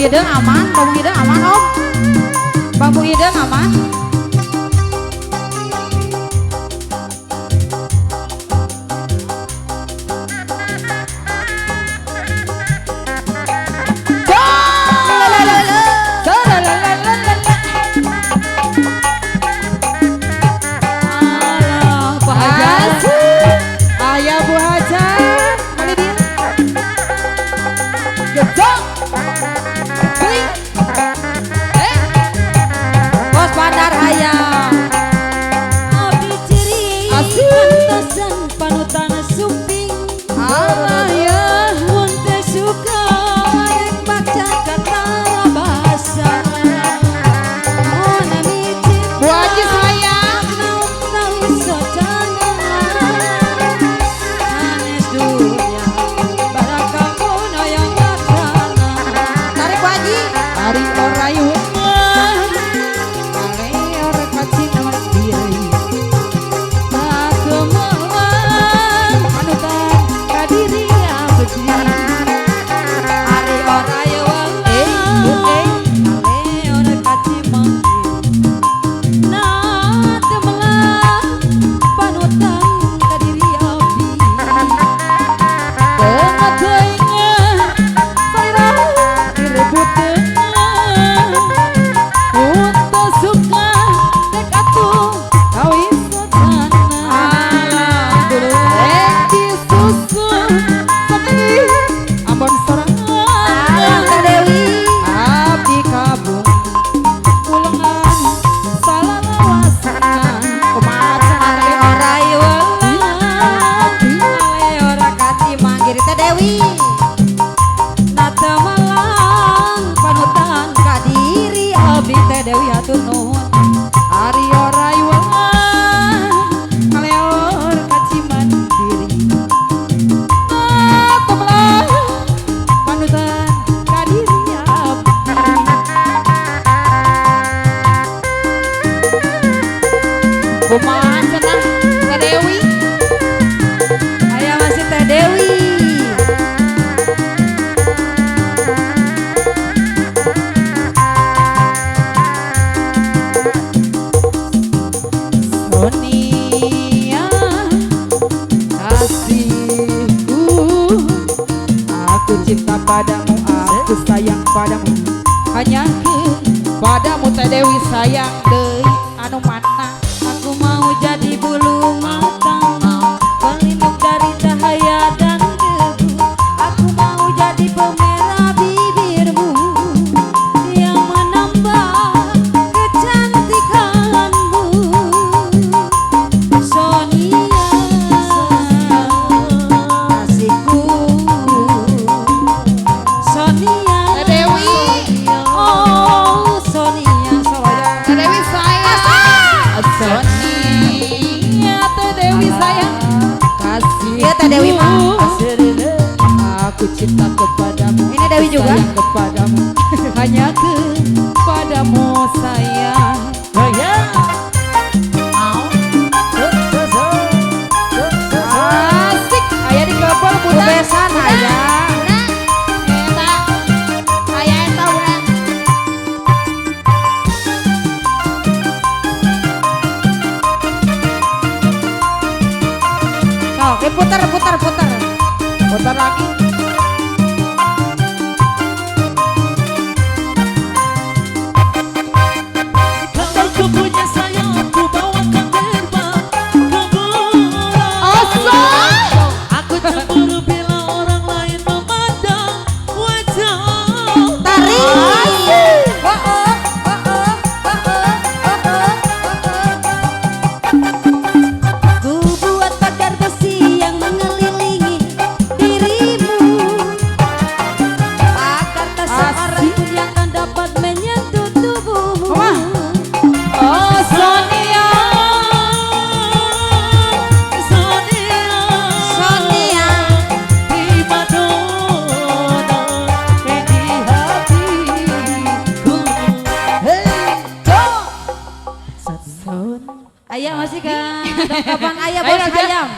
Hideng aman, Bang Hideng aman Om. Bang Hideng aman. Dewi hatur nuhun Aryo Raywa ngaleor kaciman diri temelah panutan kadiri abdi kumaha cenah Teh Dewi aya masih Teh Dewi cinta padamu, aku sayang padamu, hanya padamu Teh Dewi sayang deui anu mana aku mau jadi bulu matamu pelindung dari cahaya dan debu aku mau jadi pemerah bibirmu yang menambah kecantikanmu Sonia kasihku Teh Dewi mah aku cinta kepadamu ini Dewi juga sayang kepadamu hanya kepadamu sayang asik aya di kebon besan aya putar lagi kalau ku punya sayang aku bawakan terbang ke bulan aku cemburu bila orang lain memandang wajah tarik ku buat pagar besi yang mengelilingi ayam masih kan? Kapan ayam bos ayam?